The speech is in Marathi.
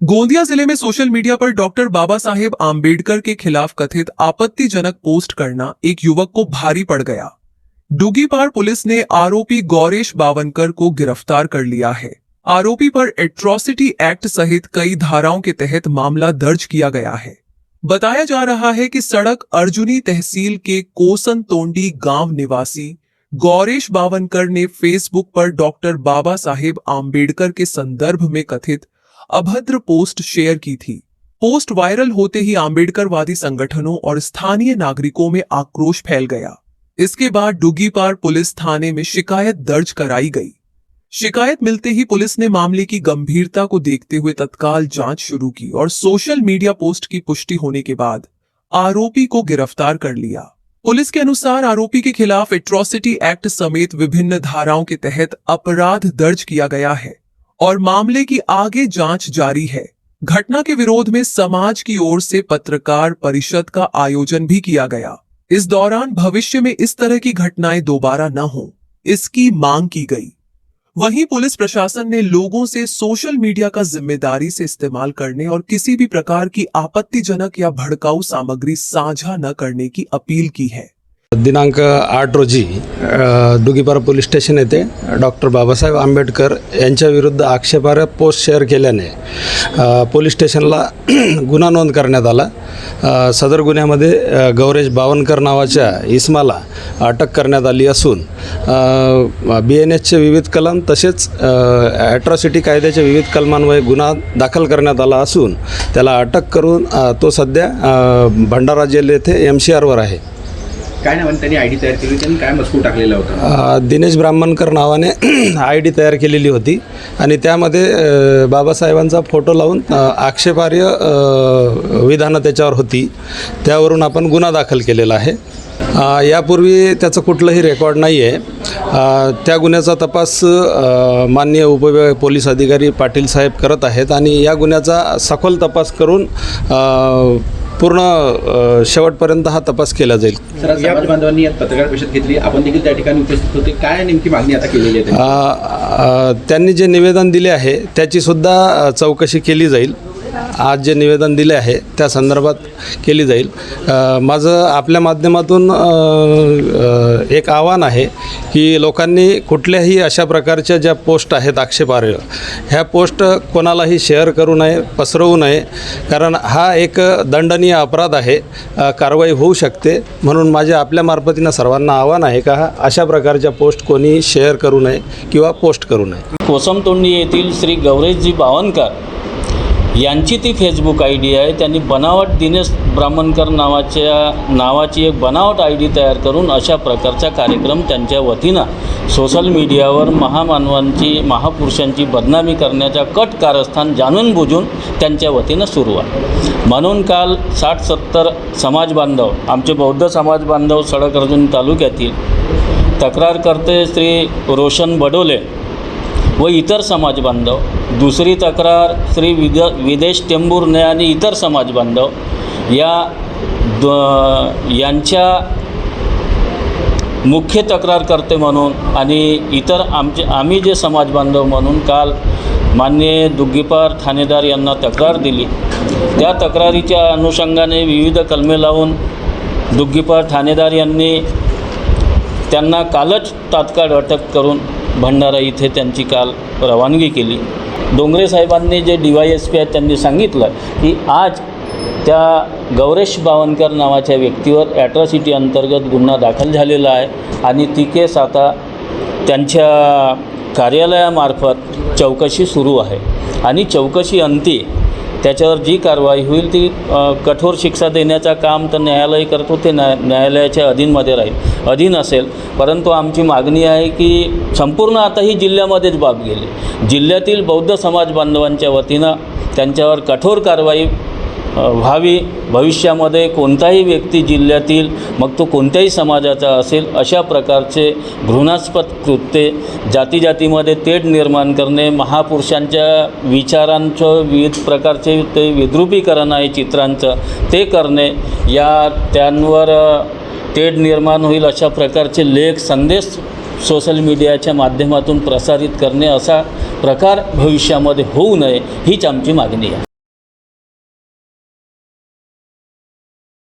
गोंदिया जिले में सोशल मीडिया पर डॉक्टर बाबा साहेब आम्बेडकर के खिलाफ कथित आपत्तिजनक पोस्ट करना एक युवक को भारी पड़ गया। डुगीपार पुलिस ने आरोपी गौरेश बावनकर को गिरफ्तार कर लिया है। आरोपी पर एट्रॉसिटी एक्ट सहित कई धाराओं के तहत मामला दर्ज किया गया है। बताया जा रहा है कि सड़क अर्जुनी तहसील के कोसन तोंडी गांव निवासी गौरेश बावनकर ने फेसबुक पर डॉक्टर बाबा साहेब आम्बेडकर के संदर्भ में कथित अभद्र पोस्ट शेयर की थी। पोस्ट वायरल होते ही आम्बेडकरवादी संगठनों और स्थानीय नागरिकों में आक्रोश फैल गया। इसके बाद डुगीपार पुलिस थाने में शिकायत दर्ज कराई गई। शिकायत मिलते ही पुलिस ने मामले की गंभीरता को देखते हुए तत्काल जांच शुरू की और सोशल मीडिया पोस्ट की पुष्टि होने के बाद आरोपी को गिरफ्तार कर लिया। पुलिस के अनुसार आरोपी के खिलाफ एट्रॉसिटी एक्ट समेत विभिन्न धाराओं के तहत अपराध दर्ज किया गया है और मामले की आगे जांच जारी है। घटना के विरोध में समाज की ओर से पत्रकार परिषद का आयोजन भी किया गया। इस दौरान भविष्य में इस तरह की घटनाएं दोबारा न हो, इसकी मांग की गई। वहीं पुलिस प्रशासन ने लोगों से सोशल मीडिया का जिम्मेदारी से इस्तेमाल करने और किसी भी प्रकार की आपत्तिजनक या भड़काऊ सामग्री साझा न करने की अपील की है। दिनांक 8 रोजी डुगीपार पोलीस स्टेशन येथे डॉक्टर बाबासाहेब आंबेडकर यांच्या विरुद्ध आक्षेपार्ह पोस्ट शेअर केल्याने पोलीस स्टेशनला गुन्हा नोंद करण्यात आला। सदर गुन्ह्यामध्ये गौरेश बावनकर नावाच्या इसमाला अटक करण्यात आली असून BNSचे विविध कलम तसेच ॲट्रॉसिटी कायद्याच्या विविध कलमांवर गुन्हा दाखल करण्यात आला असून त्याला अटक करून तो सध्या भंडारा जेल येथे MCRवर आहे। काय नावाने त्यांनी आयडी तयार केली, त्यांनी काय मजकूर टाकलेला होता? दिनेश ब्राह्मणकर नावाने आयडी तयार केलेली होती आणि त्यामध्ये बाबासाहेबांचा फोटो लावून आक्षेपार्ह विधानं त्याच्यावर होती। त्यावरून आपण गुन्हा दाखल केलेला आहे। यापूर्वी त्याचं कुठलंही रेकॉर्ड नाही आहे। त्या गुन्ह्याचा तपास माननीय उपविभागीय पोलीस अधिकारी पाटील साहेब करत आहेत आणि या गुन्ह्याचा सखोल तपास करून पूर्ण शेवटपर्यंत हा तपास केला जाईल। समाज बांधवांनी यात पत्रकार परिषद घेतली, आपण देखील त्या ठिकाणी उपस्थित होते। काय नेमकी मागणी आता केलेली आहे? त्यांनी जे निवेदन दिले आहे त्याची सुद्धा चौकशी केली जाईल। आज जे निवेदन दिले आहे त्या संदर्भात केली जाईल। माझं आपल्या माध्यमातून एक आव्हान आहे की लोकांनी कुठल्याही अशा प्रकारच्या ज्या पोस्ट आहेत आक्षेपार्ह, ह्या पोस्ट कोणालाही शेअर करू नये, पसरवू नये, कारण हा एक दंडनीय अपराध आहे, कारवाई होऊ शकते। म्हणून माझ्या आपल्या मार्फतीनं सर्वांना आव्हान आहे का अशा प्रकारच्या पोस्ट कोणी शेअर करू नये किंवा पोस्ट करू नये। कोसमतोंडी येथील श्री गौरेशजी बावनकर यांची ती फेसबुक आयडी आहे। त्यांनी बनावट दिनेश ब्राह्मणकर नावाची एक बनावट आयडी तयार करून अशा प्रकारचा कार्यक्रम त्यांच्या वतीनं सोशल मीडियावर महामानवांची, महापुरुषांची बदनामी करण्याचा कट कारस्थान जाणून बुजून त्यांच्या वतीनं सुरू आहे। म्हणून काल 60-70 समाज बांधव, आमचे बौद्ध समाज बांधव सडक अर्जुनी तालुक्यातील तक्रारकर्ते श्री रोशन बडोले व इतर समाज बांधव, दुसरी तक्रार श्री विदेश टेंबुर्ने आणि इतर समाज बांधव यांच्या मुख्य तक्रारकर्ते म्हणून आणि इतर आम्ही जे समाज बांधव म्हणून काल माननीय डुगीपार ठाणेदार यांना तक्रार दिली। त्या तक्रारीच्या अनुषंगाने विविध कलमे लावून डुगीपार ठाणेदार यांनी त्यांना कालच तात्काळ अटक करून भंडारा इथे त्यांची काल रवानगी केली। डोंगरे साहेबांनी जे DYSP आहेत त्यांनी सांगितलं की आज त्या गौरेश बावनकर नावाच्या व्यक्तीवर ॲट्रॉसिटी अंतर्गत गुन्हा दाखल झालेला आहे आणि ती केस आता त्यांच्या कार्यालयामार्फत चौकशी सुरू आहे आणि चौकशी अंती त्याच्यावर जी कारवाई होईल ती कठोर शिक्षा देण्याचं काम तर न्यायालय करतो, ते न्यायालयाच्या अधीन असेल। परंतु आमची मागणी आहे की संपूर्ण आता ही जिल्ह्यामध्येच बाब गेली, जिल्ह्यातील बौद्ध समाज बांधवांच्या वतीनं त्यांच्यावर कठोर कारवाई व्हावी। भविष्यामध्ये कोणताही व्यक्ती जिल्ह्यातील, मग तो कोणत्याही समाजाचा असेल, अशा प्रकारचे घृणास्पद कृत्ये, जातीजातीमध्ये तेढ निर्माण करणे, महापुरुषांच्या विचारांचं विविध प्रकारचे ते विद्रुपीकरण आहे चित्रांचं, ते करणे, त्यांवर तेढ निर्माण होईल अशा प्रकारचे लेख, संदेश सोशल मीडियाच्या माध्यमातून प्रसारित करणे, असा प्रकार भविष्यामध्ये होऊ नये हीच आमची मागणी आहे।